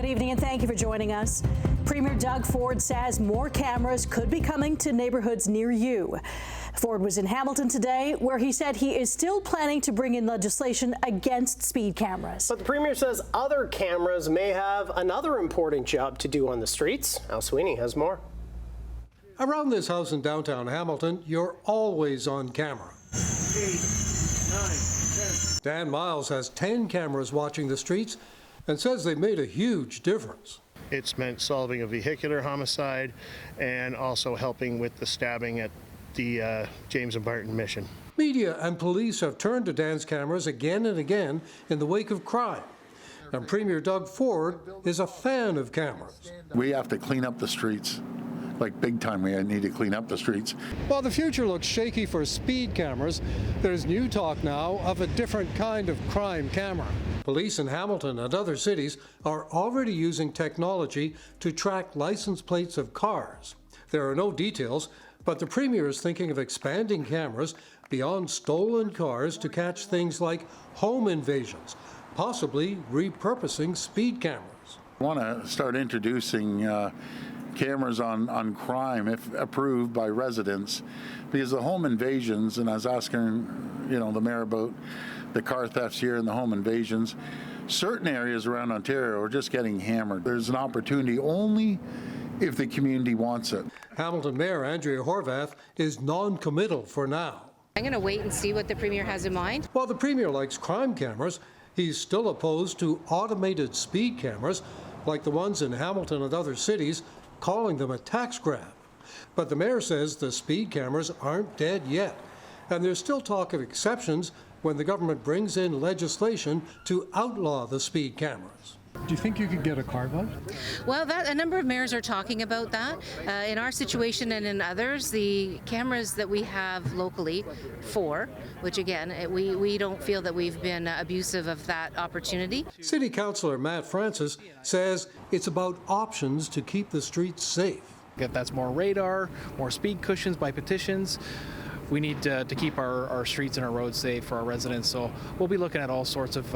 Good evening and thank you for joining us. Premier Doug Ford says more cameras could be coming to neighborhoods near you. Ford was in Hamilton today, where he said he is still planning to bring in legislation against speed cameras. But the Premier says other cameras may have another important job to do on the streets. Al Sweeney has more. Around this house in downtown Hamilton, you're always on camera. 8, 9, 10. Dan Myles has 10 cameras watching the streets and says they've made a huge difference. It's meant solving a vehicular homicide and also helping with the stabbing at the James and Barton Mission. Media and police have turned to Dan's cameras again and again in the wake of crime. And Premier Doug Ford is a fan of cameras. We have to clean up the streets. Like big time, we need to clean up the streets. While the future looks shaky for speed cameras, there's new talk now of a different kind of crime camera. Police in Hamilton and other cities are already using technology to track license plates of cars. There are no details, but the Premier is thinking of expanding cameras beyond stolen cars to catch things like home invasions, possibly repurposing speed cameras. I want to start introducing cameras on crime, if approved by residents, because the home invasions, and I was asking, the mayor about the car thefts here and the home invasions, certain areas around Ontario are just getting hammered. There's an opportunity only if the community wants it. Hamilton Mayor Andrea Horvath is non-committal for now. I'm going to wait and see what the Premier has in mind. While the Premier likes crime cameras, he's still opposed to automated speed cameras like the ones in Hamilton and other cities, calling them a tax grab. But the mayor says the speed cameras aren't dead yet, and there's still talk of exceptions when the government brings in legislation to outlaw the speed cameras. Do you think you could get a carve-out? Well, a number of mayors are talking about that. In our situation and in others, the cameras that we have locally, 4, which again, we don't feel that we've been abusive of that opportunity. City Councillor Matt Francis says it's about options to keep the streets safe. If that's more radar, more speed cushions by petitions, we need to keep our streets and our roads safe for our residents, so we'll be looking at all sorts of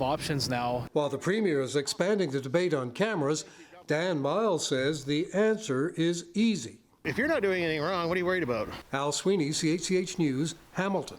options now. While the Premier is expanding the debate on cameras, Dan Myles says the answer is easy. If you're not doing anything wrong, what are you worried about? Al Sweeney, CHCH News, Hamilton.